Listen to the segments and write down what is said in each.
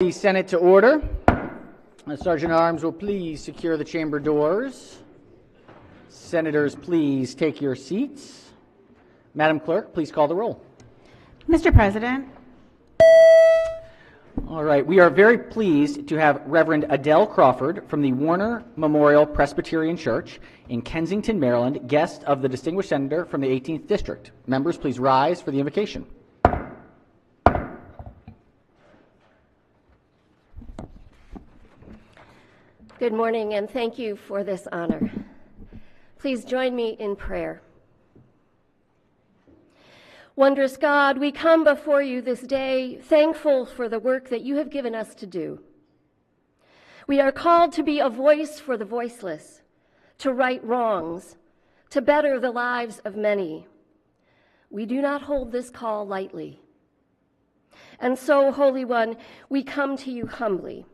The Senate to order. Sergeant at Arms will please secure the chamber doors. Senators, please take your seats. Madam Clerk, please call the roll. Mr. President. All right, we are very pleased to have Reverend Adele Crawford from the Warner Memorial Presbyterian Church in Kensington, Maryland, guest of the distinguished senator from the 18th District. Members, please rise for the invocation. Good morning, and thank you for this honor. Please join me in prayer. Wondrous God, we come before you this day thankful for the work that you have given us to do. We are called to be a voice for the voiceless, to right wrongs, to better the lives of many. We do not hold this call lightly. And so, Holy One, we come to you humbly.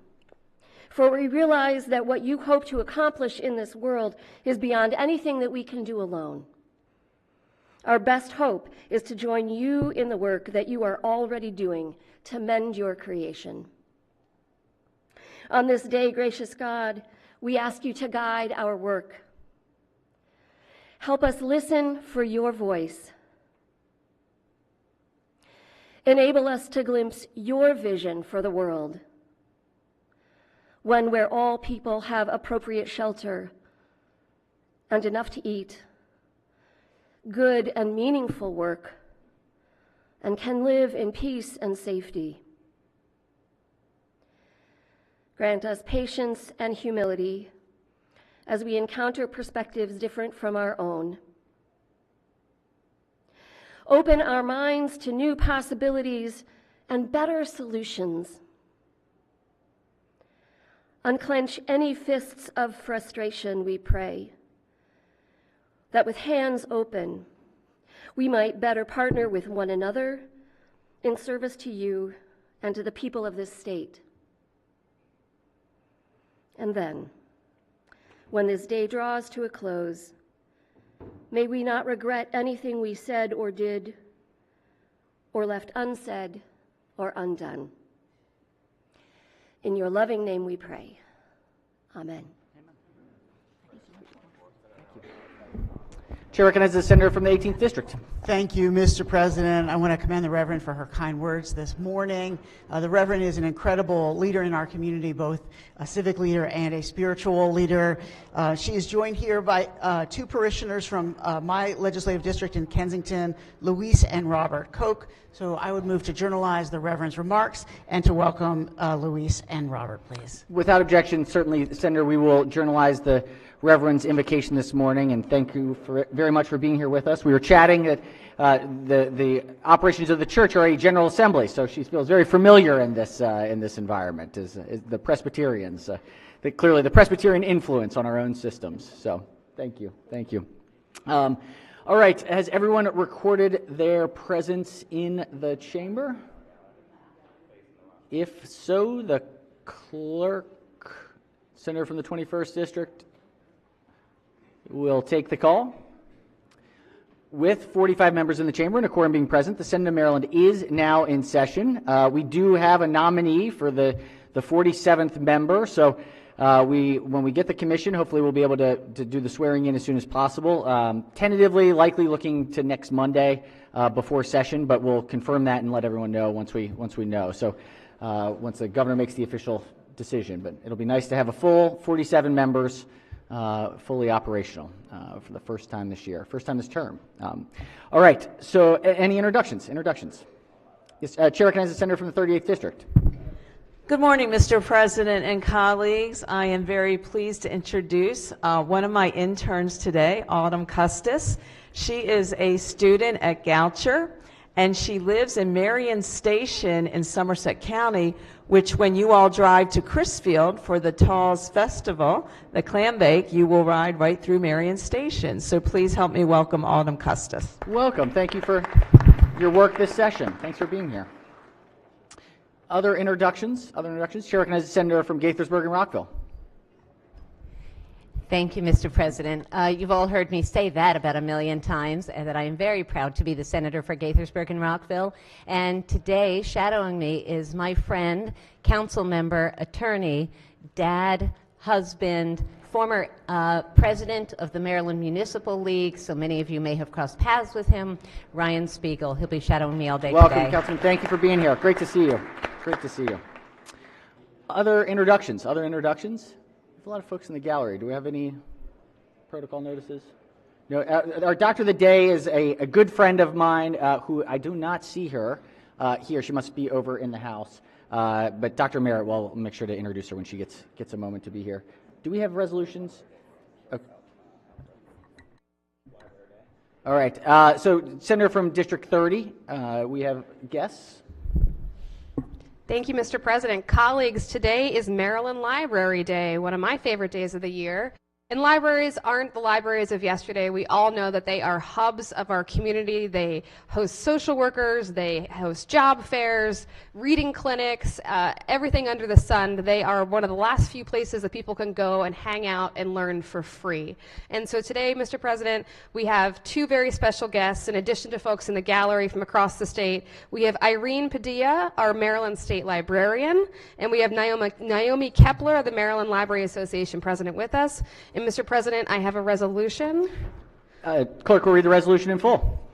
For we realize that what you hope to accomplish in this world is beyond anything that we can do alone. Our best hope is to join you in the work that you are already doing to mend your creation. On this day, gracious God, we ask you to guide our work. Help us listen for your voice. Enable us to glimpse your vision for the world. One where all people have appropriate shelter and enough to eat, good and meaningful work, and can live in peace and safety. Grant us patience and humility as we encounter perspectives different from our own. Open our minds to new possibilities and better solutions. Unclench any fists of frustration, we pray, that with hands open, we might better partner with one another in service to you and to the people of this state. And then, when this day draws to a close, may we not regret anything we said or did, or left unsaid or undone. In your loving name we pray. Amen. Chair recognizes the senator from the 18th District. Thank you, Mr. President. I want to commend the Reverend for her kind words this morning. The Reverend is an incredible leader in our community, both a civic leader and a spiritual leader. She is joined here by two parishioners from my legislative district in Kensington, Luis and Robert Koch. So I would move to journalize the Reverend's remarks and to welcome Luis and Robert, please. Without objection, certainly, Senator, we will journalize the Reverend's invocation this morning, and thank you very much for being here with us. We were chatting that the operations of the church are a general assembly, so she feels very familiar in this environment as the Presbyterians, clearly the Presbyterian influence on our own systems. So thank you. All right, has everyone recorded their presence in the chamber? If so, the clerk, Senator from the 21st District, will take the call. With 45 members in the chamber and a quorum being present, the Senate of Maryland is now in session. We do have a nominee for the 47th member, so when we get the commission, hopefully we'll be able to do the swearing in as soon as possible. Tentatively, likely looking to next Monday before session, but we'll confirm that and let everyone know once we know. So once the governor makes the official decision, but it'll be nice to have a full 47 members fully operational for the first time this year, first time this term. All right, so any introductions? Yes, Chair recognizes the senator from the 38th District. Good morning, Mr. President and colleagues. I am very pleased to introduce one of my interns today, Autumn Custis. She is a student at Goucher, and she lives in Marion Station in Somerset County, which when you all drive to Crisfield for the Tall's Festival, the clam bake, you will ride right through Marion Station. So please help me welcome Autumn Custis. Welcome. Thank you for your work this session. Thanks for being here. Other introductions? Chair recognizes the senator from Gaithersburg and Rockville. Thank you, Mr. President. You've all heard me say that about 1,000,000 times, and that I am very proud to be the senator for Gaithersburg and Rockville. And today, shadowing me is my friend, council member, attorney, dad, husband, former president of the Maryland Municipal League, so many of you may have crossed paths with him, Ryan Spiegel. He'll be shadowing me all day Welcome, today. Councilman. Thank you for being here. Great to see you. Great to see you. Other introductions? Other introductions? There's a lot of folks in the gallery. Do we have any protocol notices? No. Our doctor of the day is a good friend of mine who I do not see her here. She must be over in the house. But Dr. Merritt, well, I'll make sure to introduce her when she gets a moment to be here. Do we have resolutions? Okay. All right. So, Senator from District 30, we have guests. Thank you, Mr. President. Colleagues, today is Maryland Library Day, one of my favorite days of the year. And libraries aren't the libraries of yesterday. We all know that they are hubs of our community. They host social workers, they host job fairs, reading clinics, everything under the sun. They are one of the last few places that people can go and hang out and learn for free. And so today, Mr. President, we have two very special guests, in addition to folks in the gallery from across the state. We have Irene Padilla, our Maryland State Librarian, and we have Naomi Kepler, the Maryland Library Association president, with us. And Mr. President, I have a resolution. Clerk will read the resolution in full.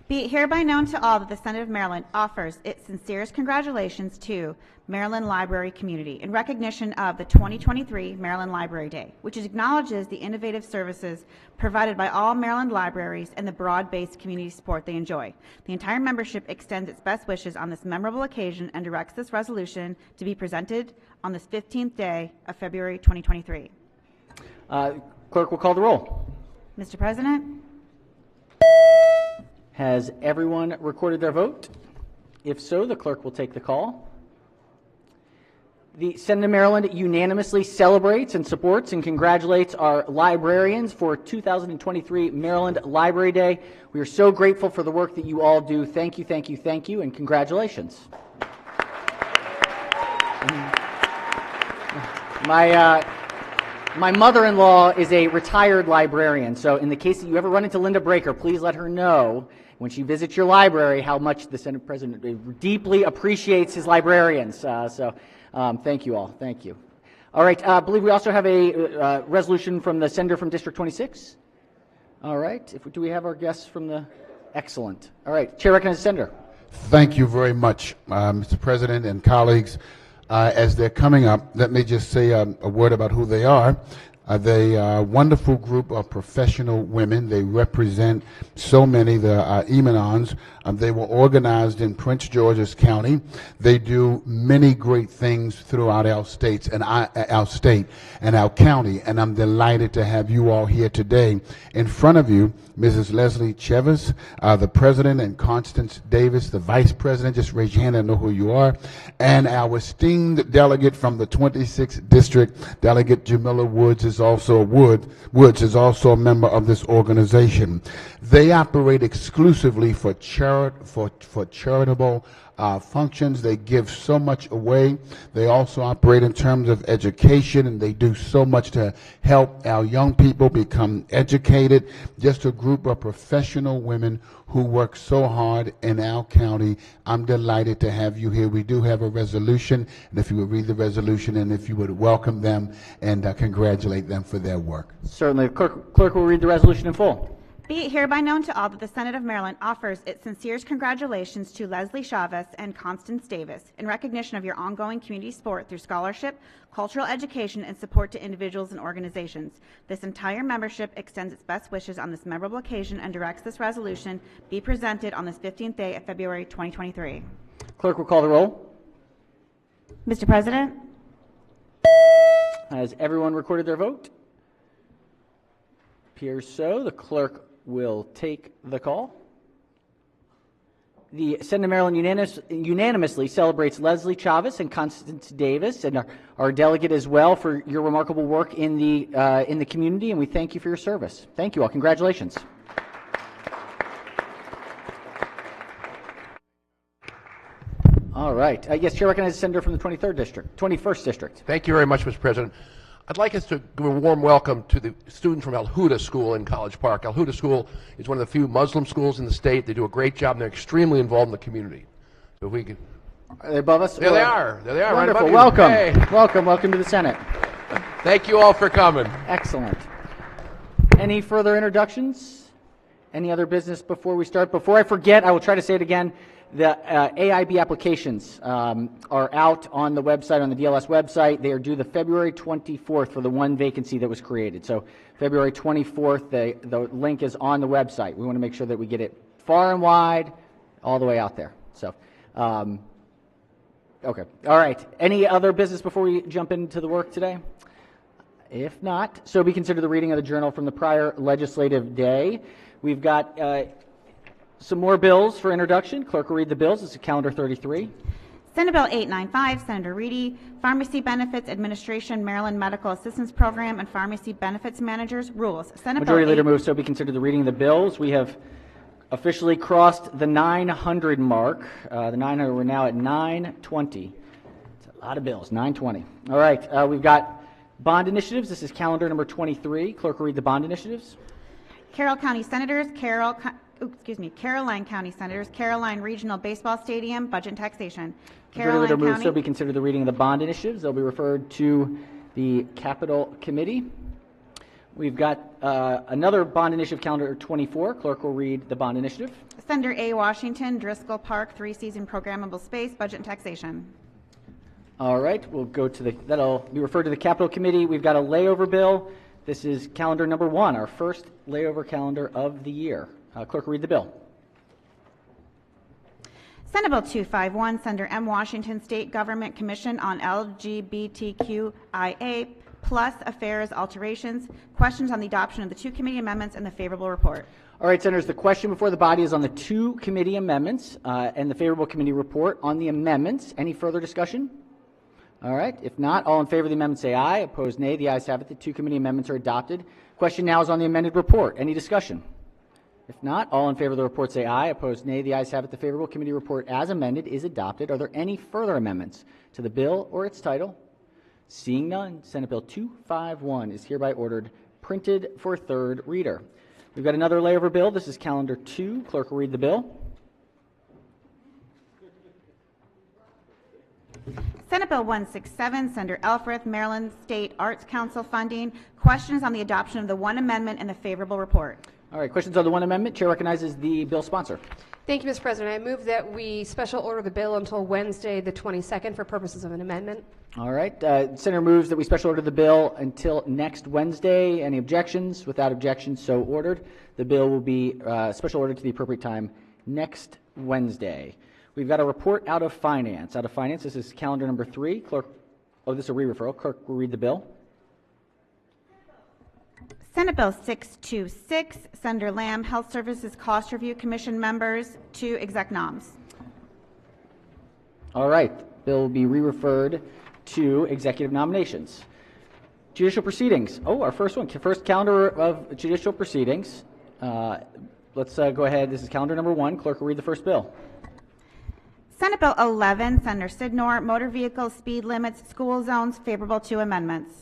Be it hereby known to all that the Senate of Maryland offers its sincerest congratulations to Maryland Library community in recognition of the 2023 Maryland Library Day, which acknowledges the innovative services provided by all Maryland libraries and the broad-based community support they enjoy. The entire membership extends its best wishes on this memorable occasion and directs this resolution to be presented on this 15th day of February 2023. Clerk will call the roll. Mr. President? Has everyone recorded their vote? If so, the clerk will take the call. The Senate of Maryland unanimously celebrates and supports and congratulates our librarians for 2023 Maryland Library Day. We are so grateful for the work that you all do. Thank you, thank you, thank you, and congratulations. My mother-in-law is a retired librarian, so in the case that you ever run into Linda Breaker, please let her know when she visits your library how much the Senate President deeply appreciates his librarians. Thank you all. Thank you. All right. I believe we also have a resolution from the senator from District 26. All right. Do we have our guests from the... Excellent. All right. Chair recognizes the senator. Thank you very much, Mr. President and colleagues. As they're coming up, let me just say a word about who they are. They are a wonderful group of professional women. They represent so many, the Emanons. They were organized in Prince George's County. They do many great things throughout our states and our state and our county. And I'm delighted to have you all here today. In front of you, Mrs. Leslie Chevis, the president, and Constance Davis, the vice president. Just raise your hand and know who you are. And our esteemed delegate from the 26th district, Delegate Jamila Woods, is also a member of this organization. They operate exclusively for charitable functions. They give so much away. They also operate in terms of education, and they do so much to help our young people become educated. Just a group of professional women who work so hard in our county. I'm delighted to have you here. We do have a resolution, and if you would read the resolution and if you would welcome them and congratulate them for their work. Certainly. Clerk will read the resolution in full. Be it hereby known to all that the Senate of Maryland offers its sincerest congratulations to Leslie Chavez and Constance Davis in recognition of your ongoing community support through scholarship, cultural education, and support to individuals and organizations. This entire membership extends its best wishes on this memorable occasion and directs this resolution be presented on this 15th day of February 2023. Clerk will call the roll. Mr. President? Has everyone recorded their vote? Appears so. The clerk will take the call. The Senate of Maryland unanimously celebrates Leslie Chavez and Constance Davis, and our delegate as well, for your remarkable work in the community, and we thank you for your service. Thank you all. Congratulations. All right. Yes, Chair recognizes the senator from the 21st District. Thank you very much, Mr. President. I'd like us to give a warm welcome to the students from Al Huda School in College Park. Al Huda School is one of the few Muslim schools in the state. They do a great job, and they're extremely involved in the community. So if we can... Are they above us? There they are. There they are. Right Wonderful. above you. Welcome. Hey. Welcome to the Senate. Thank you all for coming. Excellent. Any further introductions? Any other business before we start? Before I forget, I will try to say it again. The AIB applications are out on the website, on the DLS website. They are due the February 24th for the one vacancy that was created. So February 24th, the link is on the website. We want to make sure that we get it far and wide, all the way out there. So, okay. All right. Any other business before we jump into the work today? If not, so be considered the reading of the journal from the prior legislative day. We've got some more bills for introduction. Clerk will read the bills. This is calendar 33. Senate Bill 895, Senator Reedy, Pharmacy Benefits Administration, Maryland Medical Assistance Program, and Pharmacy Benefits Managers Rules. Senate Majority Bill Leader moves, so be considered the reading of the bills. We have officially crossed the 900 mark. The 900, we're now at 920. It's a lot of bills, 920. All right, we've got bond initiatives. This is calendar number 23. Clerk will read the bond initiatives. Carroll County Senators, Caroline County Senators, Caroline Regional Baseball Stadium, Budget and Taxation. Majority Leader moves, so be considered the reading of the bond initiatives. They'll be referred to the Capital Committee. We've got another bond initiative, calendar 24. Clerk will read the bond initiative. Senator A. Washington, Driscoll Park, 3-season programmable space, Budget and Taxation. All right, we'll go to that'll be referred to the Capital Committee. We've got a layover bill. This is calendar number 1, our first layover calendar of the year. Clerk will read the bill. Senate Bill 251, Senator M. Washington, State Government Commission on LGBTQIA plus affairs alterations. Questions on the adoption of the 2 committee amendments and the favorable report. All right, Senators, the question before the body is on the 2 committee amendments and the favorable committee report on the amendments. Any further discussion? All right, if not, all in favor of the amendment say aye. Opposed, nay. The ayes have it. The 2 committee amendments are adopted. Question now is on the amended report. Any discussion? If not, all in favor of the report say aye. Opposed, nay. The ayes have it. The favorable committee report as amended is adopted. Are there any further amendments to the bill or its title? Seeing none, Senate Bill 251 is hereby ordered printed for third reader. We've got another layover bill. This is calendar 2. Clerk will read the bill. Senate Bill 167, Senator Elfreth, Maryland State Arts Council funding. Questions on the adoption of the 1 amendment and the favorable report. All right, questions on the 1 amendment. Chair recognizes the bill sponsor. Thank you, Mr. President. I move that we special order the bill until Wednesday, the 22nd, for purposes of an amendment. All right, Senator moves that we special order the bill until next Wednesday. Any objections? Without objections, so ordered. The bill will be special ordered to the appropriate time next Wednesday. We've got a report out of finance. Out of finance, this is calendar number 3. Clerk, this is a re-referral. Clerk will read the bill. Senate Bill 626, Senator Lamb, Health Services Cost Review Commission members to exec noms. All right, bill will be re-referred to executive nominations. Judicial proceedings. Oh, our first one, first calendar of judicial proceedings. Let's go ahead. This is calendar number 1. Clerk will read the first bill. Senate Bill 11, Senator Sidnor, Motor Vehicle Speed Limits, School Zones, favorable to amendments.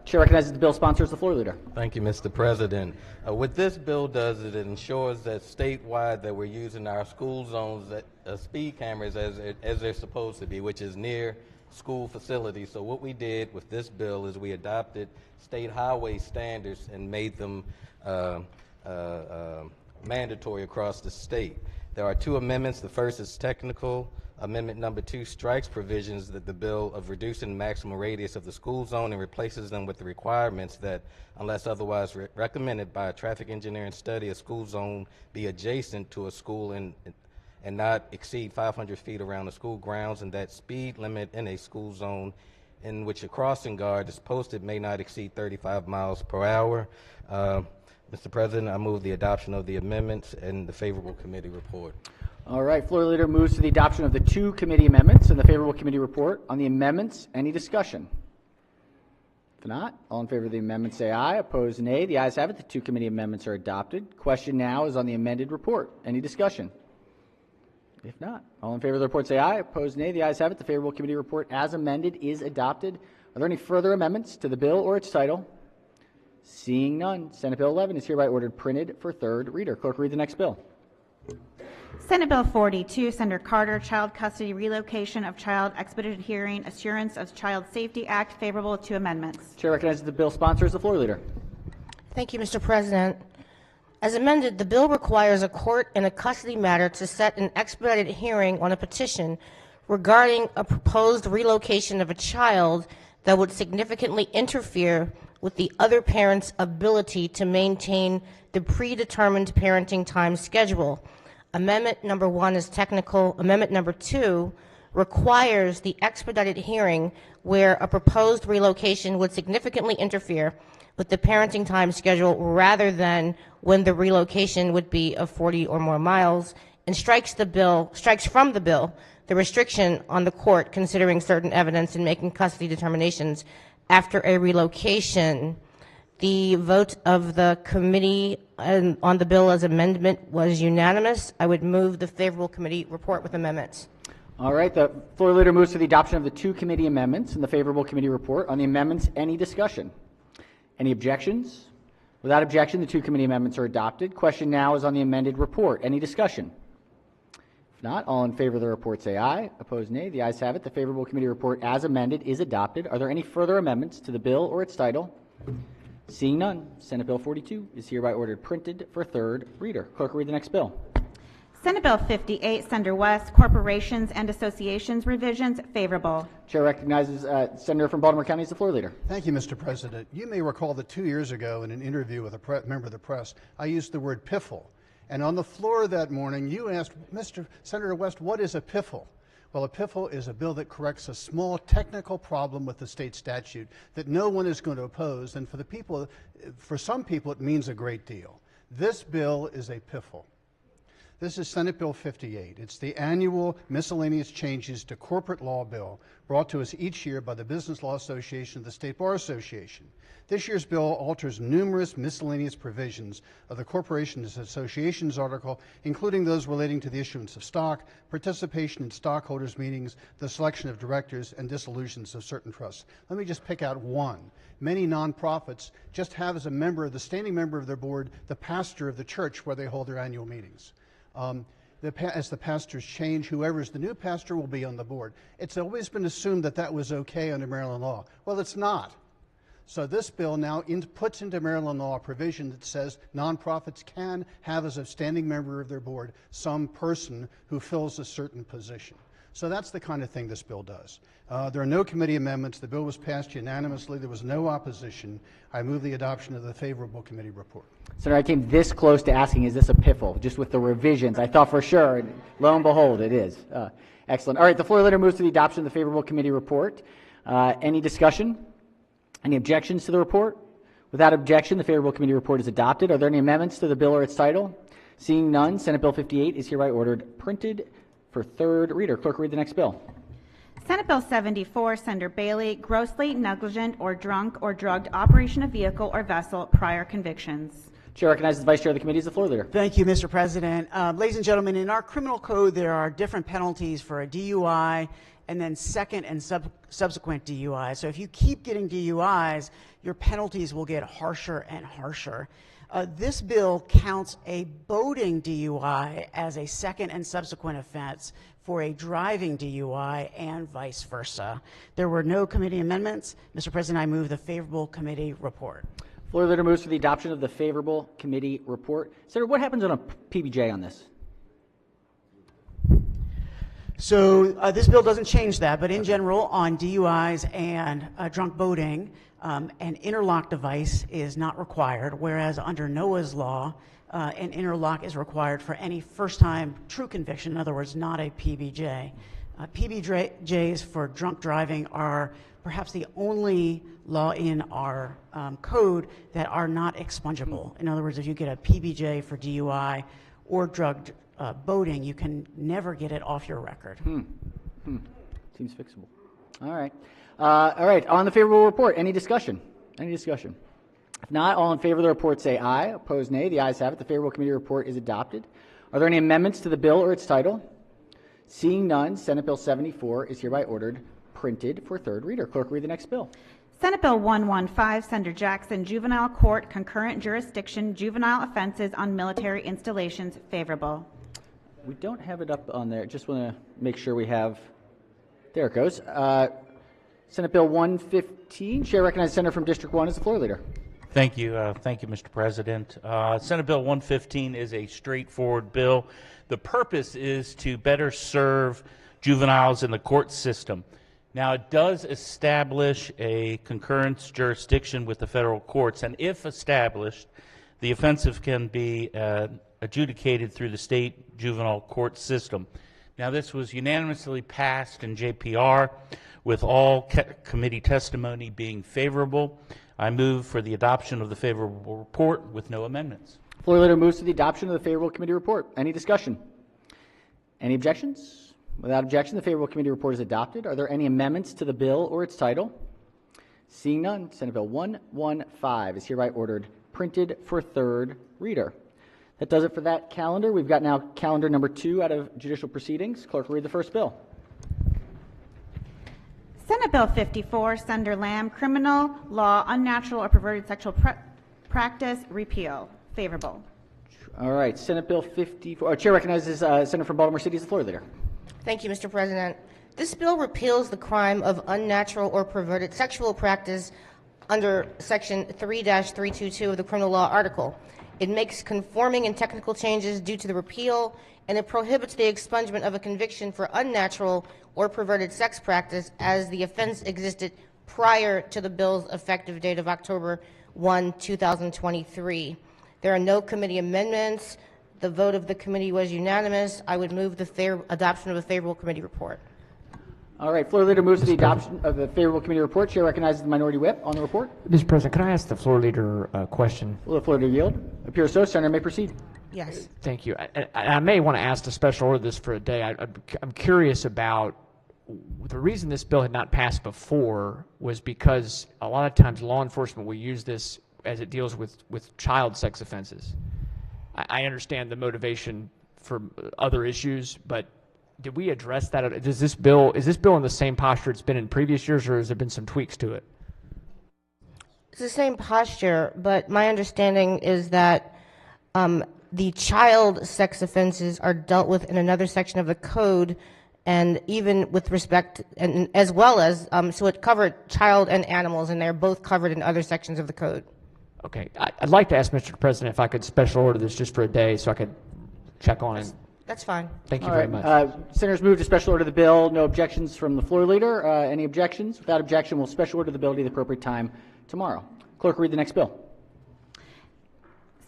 Chair recognizes the bill sponsors, the floor leader. Thank you, Mr. President. What this bill does is it ensures that statewide that we're using our school zones, speed cameras as they're supposed to be, which is near school facilities. So what we did with this bill is we adopted state highway standards and made them mandatory across the state. There are 2 amendments. The first is technical. Amendment number 2 strikes provisions that the bill of reducing maximum radius of the school zone and replaces them with the requirements that, unless otherwise recommended by a traffic engineering study, a school zone be adjacent to a school and not exceed 500 feet around the school grounds, and that speed limit in a school zone in which a crossing guard is posted may not exceed 35 miles per hour. Mr. President, I move the adoption of the amendments and the favorable committee report. All right, floor leader moves to the adoption of the 2 committee amendments and the favorable committee report. On the amendments, any discussion? If not, all in favor of the amendment say aye. Opposed, nay. The ayes have it. The 2 committee amendments are adopted. Question now is on the amended report. Any discussion? If not, all in favor of the report say aye. Opposed, nay. The ayes have it. The favorable committee report as amended is adopted. Are there any further amendments to the bill or its title? Seeing none, Senate Bill 11 is hereby ordered printed for third reader. Clerk, read the next bill. Senate Bill 42, Senator Carter, Child Custody Relocation of Child Expedited Hearing, Assurance of Child Safety Act, favorable to amendments. Chair recognizes the bill sponsor as the floor leader. Thank you, Mr. President. As amended, the bill requires a court in a custody matter to set an expedited hearing on a petition regarding a proposed relocation of a child that would significantly interfere with the other parent's ability to maintain the predetermined parenting time schedule. Amendment number 1 is technical. Amendment number 2 requires the expedited hearing where a proposed relocation would significantly interfere with the parenting time schedule rather than when the relocation would be of 40 or more miles, and strikes from the bill the restriction on the court considering certain evidence in making custody determinations after a relocation. The vote of the committee on the bill as amendment was unanimous. I would move the favorable committee report with amendments. All right, the floor leader moves to the adoption of the 2 committee amendments and the favorable committee report. On the amendments, any discussion? Any objections? Without objection, the 2 committee amendments are adopted. Question now is on the amended report. Any discussion? If not, all in favor of the report say aye. Opposed, nay. The ayes have it. The favorable committee report as amended is adopted. Are there any further amendments to the bill or its title? Seeing none, Senate Bill 42 is hereby ordered printed for third reader. Clerk, read the next bill. Senate Bill 58, Senator West, Corporations and Associations Revisions, favorable. Chair recognizes Senator from Baltimore County as the floor leader. Thank you, Mr. President. You may recall that 2 years ago in an interview with a member of the press, I used the word piffle. And on the floor that morning, you asked, Senator West, what is a piffle? Well, a piffle is a bill that corrects a small technical problem with the state statute that no one is going to oppose. And for some people, it means a great deal. This bill is a piffle. This is Senate Bill 58. It's the annual miscellaneous changes to corporate law bill brought to us each year by the Business Law Association of the State Bar Association. This year's bill alters numerous miscellaneous provisions of the Corporations and Associations article, including those relating to the issuance of stock, participation in stockholders' meetings, the selection of directors, and dissolutions of certain trusts. Let me just pick out one. Many nonprofits just have as a member, the standing member of their board, the pastor of the church where they hold their annual meetings. As the pastors change, whoever is the new pastor will be on the board. It's always been assumed that that was okay under Maryland law. Well, it's not. So this bill now puts into Maryland law a provision that says nonprofits can have as a standing member of their board some person who fills a certain position. So that's the kind of thing this bill does. There are no committee amendments. The bill was passed unanimously. There was no opposition. I move the adoption of the favorable committee report. Senator, I came this close to asking, is this a piffle? Just with the revisions. I thought for sure, and lo and behold, it is. Excellent. All right, the floor leader moves to the adoption of the favorable committee report. Any discussion? Any objections to the report? Without objection, the favorable committee report is adopted. Are there any amendments to the bill or its title? Seeing none, Senate Bill 58 is hereby ordered printed for third reader. Clerk, read the next bill. Senate Bill 74, Senator Bailey, grossly negligent or drunk or drugged operation of vehicle or vessel, prior convictions. Chair recognizes the Vice Chair of the Committee as the floor leader. Thank you, Mr. President. Ladies and gentlemen, in our criminal code, there are different penalties for a DUI and then second and subsequent DUI. So if you keep getting DUIs, your penalties will get harsher and harsher. This bill counts a boating DUI as a second and subsequent offense for a driving DUI and vice versa. There were no committee amendments. Mr. President, I move the favorable committee report. Floor leader moves for the adoption of the favorable committee report. Senator, what happens on a PBJ on this? So this bill doesn't change that, but in general, on DUIs and drunk boating, an interlock device is not required, whereas under NOAA's law, an interlock is required for any first-time true conviction, in other words, not a PBJ. PBJs for drunk driving are perhaps the only law in our code that are not expungible. In other words, if you get a PBJ for DUI or drug boating, you can never get it off your record. Seems fixable. All right. All right. On the favorable report, any discussion? Any discussion? If not, all in favor of the report say aye. Opposed, nay. The ayes have it. The favorable committee report is adopted. Are there any amendments to the bill or its title? Seeing none, Senate Bill 74 is hereby ordered printed for third reader. Clerk, read the next bill. Senate Bill 115, Senator Jackson, Juvenile Court, Concurrent Jurisdiction, Juvenile Offenses on Military Installations, favorable. We don't have it up on there. Just want to make sure we have. There it goes. Senate Bill 115. Chair recognizes Senator from District 1 as the floor leader. Thank you, Mr. President. Senate Bill 115 is a straightforward bill. The purpose is to better serve juveniles in the court system. Now, it does establish a concurrence jurisdiction with the federal courts, and if established, the offensive can be adjudicated through the state juvenile court system. Now, this was unanimously passed in JPR with all committee testimony being favorable. I move for the adoption of the favorable report with no amendments. Floor leader moves to the adoption of the favorable committee report. Any discussion? Any objections? Without objection, the favorable committee report is adopted. Are there any amendments to the bill or its title? Seeing none, Senate Bill 115 is hereby ordered printed for third reader. That does it for that calendar. We've got now calendar number 2 out of judicial proceedings. Clerk, read the first bill. Senate Bill 54, Senator Lamb, Criminal Law, Unnatural or Perverted Sexual Practice, repeal, favorable. All right, Senate Bill 54. Chair recognizes Senator from Baltimore City as the floor leader. Thank you, Mr. President. This bill repeals the crime of unnatural or perverted sexual practice under Section 3-322 of the Criminal Law Article. It makes conforming and technical changes due to the repeal, and it prohibits the expungement of a conviction for unnatural or perverted sex practice as the offense existed prior to the bill's effective date of October 1, 2023. There are no committee amendments. The vote of the committee was unanimous. I would move the adoption of a favorable committee report. All right, floor leader moves to the adoption of the favorable committee report. Chair recognizes the minority whip on the report. Mr. President, can I ask the floor leader a question? Will the floor leader yield? Appears so. Senator may proceed. Yes. Thank you. I may want to ask to special order this for a day. I'm curious about the reason this bill had not passed before was because a lot of times law enforcement will use this as it deals with child sex offenses. I understand the motivation for other issues, but did we address that? Is this bill in the same posture it's been in previous years, or has there been some tweaks to it? It's the same posture, but my understanding is that the child sex offenses are dealt with in another section of the code, and even with respect, and as well as, so it covered child and animals, and they're both covered in other sections of the code. Okay, I'd like to ask Mr. President if I could special order this just for a day so I could check on it. That's fine. Thank you All very right, much. Senators move to special order the bill. No objections from the floor leader. Any objections? Without objection, we'll special order the bill to the appropriate time tomorrow. Clerk, read the next bill.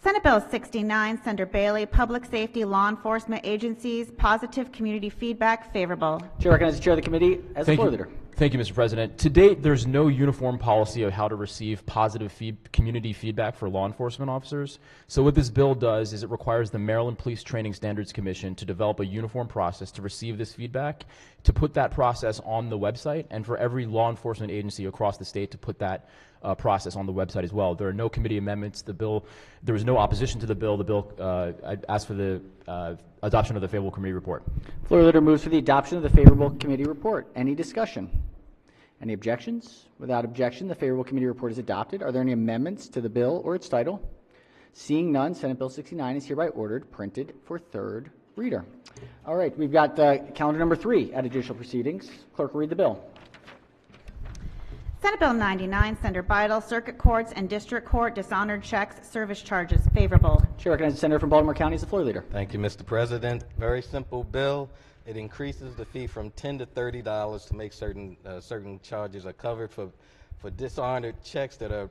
Senate Bill 69, Senator Bailey, Public Safety, Law Enforcement Agencies, Positive Community Feedback, favorable. Chair recognizes the chair of the committee as the floor leader. Thank you, Mr. President. To date, there's no uniform policy of how to receive positive community feedback for law enforcement officers. So what this bill does is it requires the Maryland Police Training Standards Commission to develop a uniform process to receive this feedback, to put that process on the website, and for every law enforcement agency across the state to put that process on the website as well. There are no committee amendments. The bill, there was no opposition to the bill. The bill I asked for the adoption of the favorable committee report. Floor leader moves for the adoption of the favorable committee report. Any discussion? Any objections? Without objection, the favorable committee report is adopted. Are there any amendments to the bill or its title? Seeing none, Senate Bill 69 is hereby ordered printed for third reader. All right, we've got calendar number 3 out of judicial proceedings. Clerk will read the bill. Senate Bill 99, Senator Beidel, Circuit Courts and District Court, Dishonored Checks, Service Charges, favorable. Chair recognizes the Senator from Baltimore County as the floor leader. Thank you, Mr. President. Very simple bill. It increases the fee from $10 to $30 to make certain charges are covered for dishonored checks that are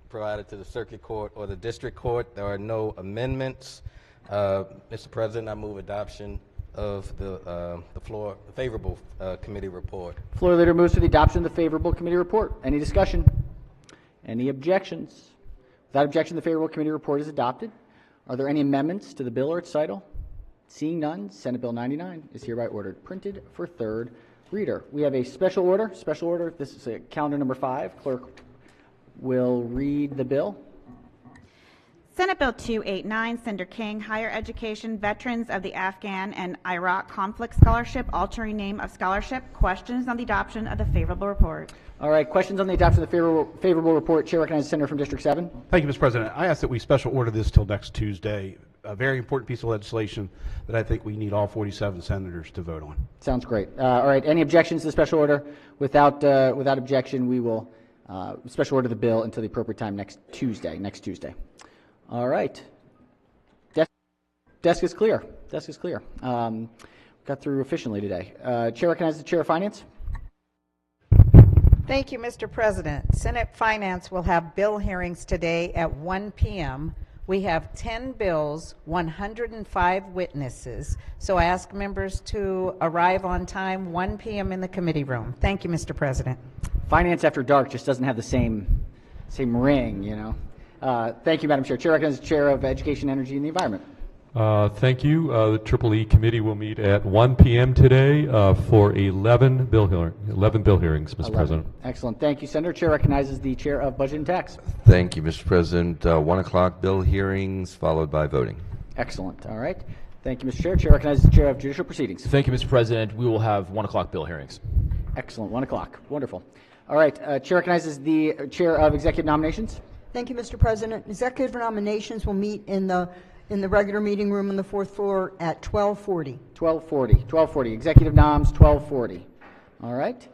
provided to the Circuit Court or the District Court. There are no amendments. Mr. President, I move adoption of the favorable committee report. Floor leader moves for the adoption of the favorable committee report. Any discussion? Any objections? Without objection, the favorable committee report is adopted. Are there any amendments to the bill or its title? Seeing none, Senate Bill 99 is hereby ordered printed for third reader. We have a special order. Special order. This is calendar number 5. Clerk will read the bill. Senate Bill 289, Senator King, Higher Education, Veterans of the Afghan and Iraq Conflict Scholarship, altering name of scholarship. Questions on the adoption of the favorable report? All right, questions on the adoption of the favorable report. Chair recognizes the senator from District 7. Thank you, Mr. President. I ask that we special order this till next Tuesday. A very important piece of legislation that I think we need all 47 senators to vote on. Sounds great. All right, any objections to the special order? Without objection, we will special order the bill until the appropriate time next Tuesday. All right. Desk is clear. Desk is clear. Got through efficiently today. Chair recognizes the Chair of Finance. Thank you, Mr. President. Senate Finance will have bill hearings today at 1 p.m. We have 10 bills, 105 witnesses. So I ask members to arrive on time, 1 p.m. in the committee room. Thank you, Mr. President. Finance after dark just doesn't have the same ring, you know. Thank you, Madam Chair. Chair recognizes the Chair of Education, Energy, and the Environment. Thank you. The EEE committee will meet at 1 p.m. today for 11 bill hearings, Mr. President. Excellent. Thank you, Senator. Chair recognizes the Chair of Budget and Tax. Thank you, Mr. President. 1 o'clock bill hearings followed by voting. Excellent. All right. Thank you, Mr. Chair. Chair recognizes the Chair of Judicial Proceedings. Thank you, Mr. President. We will have 1 o'clock bill hearings. Excellent. 1 o'clock. Wonderful. All right. Chair recognizes the Chair of Executive Nominations. Thank you, Mr. President. Executive nominations will meet in the regular meeting room on the 4th floor at 12:40. 12:40. Executive noms, 12:40. All right.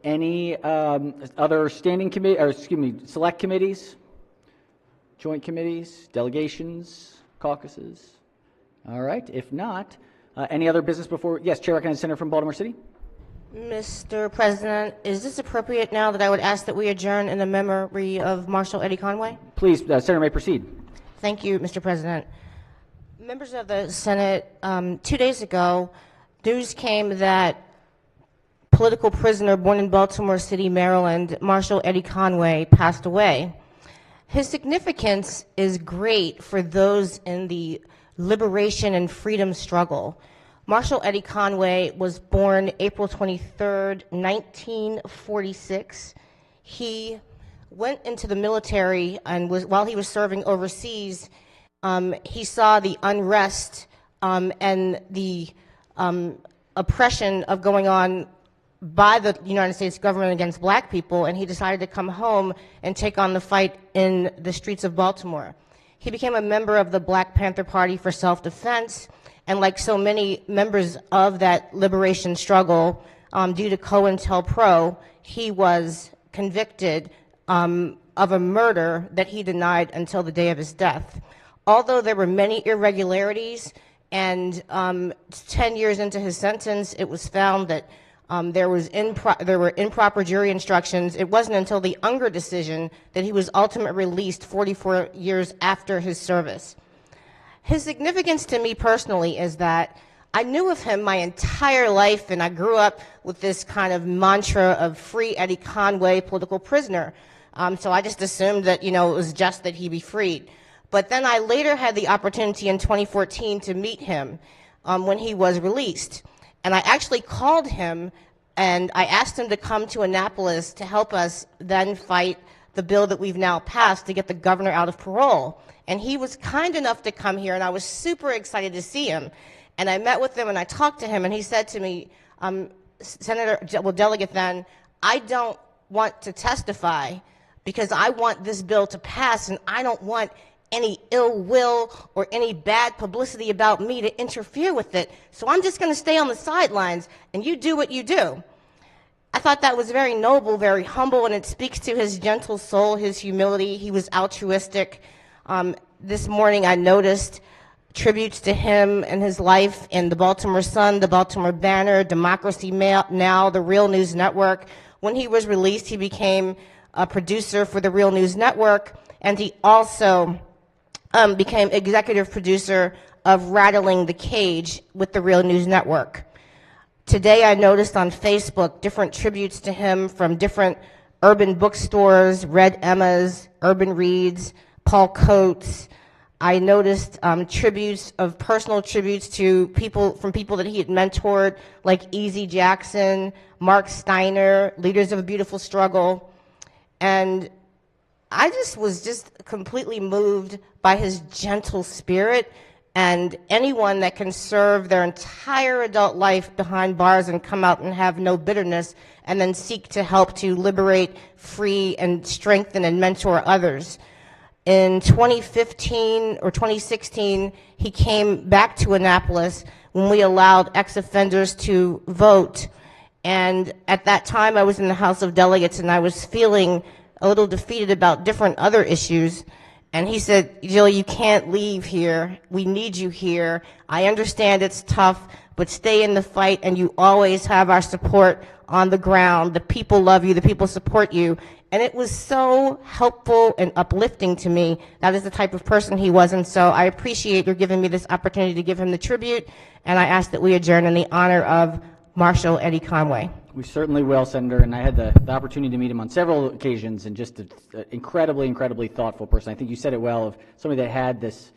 Any other standing committee, or excuse me, select committees, joint committees, delegations, caucuses? All right. If not, any other business before? Yes, Chair recognizes the Senator from Baltimore City. Mr. President, is this appropriate now that I would ask that we adjourn in the memory of Marshall Eddie Conway? Please, Senator may proceed. Thank you, Mr. President. Members of the Senate, 2 days ago, news came that political prisoner born in Baltimore City, Maryland, Marshall Eddie Conway, passed away. His significance is great for those in the liberation and freedom struggle. Marshall Eddie Conway was born April 23rd, 1946. He went into the military, and while he was serving overseas, he saw the unrest and the oppression of going on by the United States government against black people, and he decided to come home and take on the fight in the streets of Baltimore. He became a member of the Black Panther Party for Self-Defense, and like so many members of that liberation struggle, due to COINTELPRO, he was convicted of a murder that he denied until the day of his death. Although there were many irregularities, and 10 years into his sentence, it was found that there were improper jury instructions. It wasn't until the Unger decision that he was ultimately released 44 years after his service. His significance to me personally is that I knew of him my entire life, and I grew up with this kind of mantra of free Eddie Conway, political prisoner. So I just assumed that, it was just that he be freed. But then I later had the opportunity in 2014 to meet him when he was released. And I actually called him, and I asked him to come to Annapolis to help us then fight the bill that we've now passed to get the governor out of parole. And he was kind enough to come here, and I was super excited to see him. And I met with him, and I talked to him, and he said to me, Delegate then, I don't want to testify because I want this bill to pass, and I don't want any ill will or any bad publicity about me to interfere with it. So I'm just going to stay on the sidelines, and you do what you do. I thought that was very noble, very humble, and it speaks to his gentle soul, his humility. He was altruistic. This morning I noticed tributes to him and his life in the Baltimore Sun, the Baltimore Banner, Democracy Now!, the Real News Network. When he was released, he became a producer for the Real News Network, and he also became executive producer of Rattling the Cage with the Real News Network. Today I noticed on Facebook different tributes to him from different urban bookstores, Red Emma's, Urban Reads, Paul Coates. I noticed personal tributes to people that he had mentored, like Easy Jackson, Mark Steiner, leaders of a beautiful struggle. And I just was completely moved by his gentle spirit, and anyone that can serve their entire adult life behind bars and come out and have no bitterness and then seek to help to liberate, free, and strengthen and mentor others. In 2015 or 2016, he came back to Annapolis when we allowed ex-offenders to vote. And at that time, I was in the House of Delegates, and I was feeling a little defeated about different other issues. And he said, Jill, you can't leave here. We need you here. I understand it's tough, but stay in the fight, and you always have our support on the ground. The people love you. The people support you. And it was so helpful and uplifting to me. That is the type of person he was. And so I appreciate your giving me this opportunity to give him the tribute. And I ask that we adjourn in the honor of Marshall Eddie Conway. We certainly will, Senator, and I had the opportunity to meet him on several occasions, and just an incredibly, incredibly thoughtful person. I think you said it well, of somebody that had this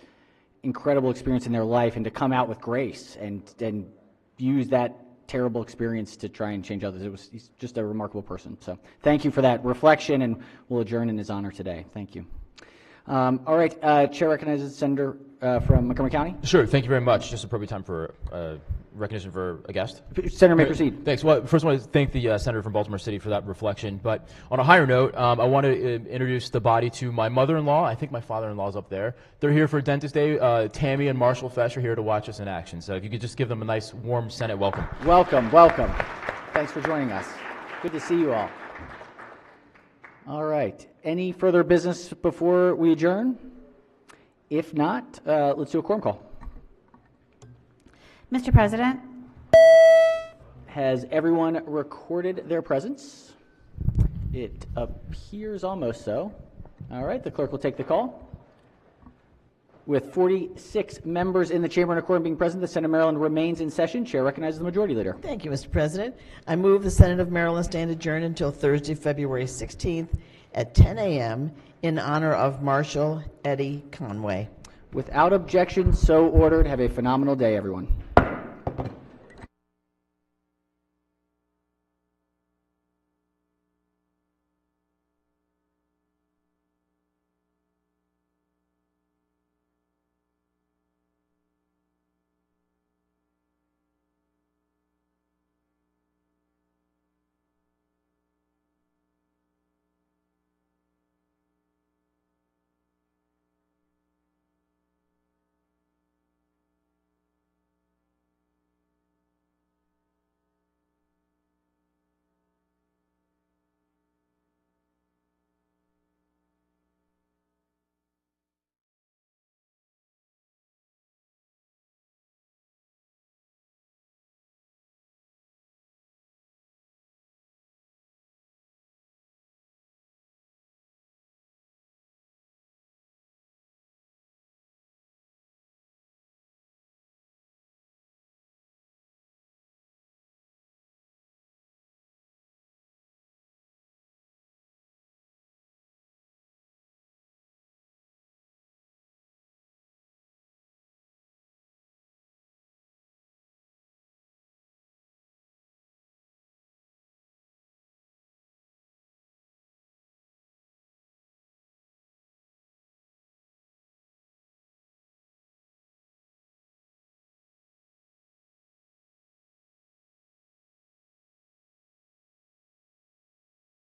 incredible experience in their life and to come out with grace and use that terrible experience to try and change others. He's just a remarkable person. So thank you for that reflection, and we'll adjourn in his honor today. Thank you. All right, Chair recognizes Senator from Montgomery County. Sure, thank you very much. Just appropriate time for recognition for a guest. Senator may proceed. Thanks. Well, first I want to thank the Senator from Baltimore City for that reflection. But on a higher note, I want to introduce the body to my mother-in-law. I think my father-in-law is up there. They're here for Dentist Day. Tammy and Marshall Fesh are here to watch us in action. So if you could just give them a nice, warm Senate welcome. Welcome, welcome. Thanks for joining us. Good to see you all. All right. Any further business before we adjourn? If not, let's do a quorum call. Mr. President. Has everyone recorded their presence? It appears almost so. All right, the clerk will take the call. With 46 members in the chamber and a quorum being present, the Senate of Maryland remains in session. Chair recognizes the Majority Leader. Thank you, Mr. President. I move the Senate of Maryland stand adjourned until Thursday, February 16th at 10 a.m. in honor of Marshall Eddie Conway. Without objection, so ordered. Have a phenomenal day, everyone.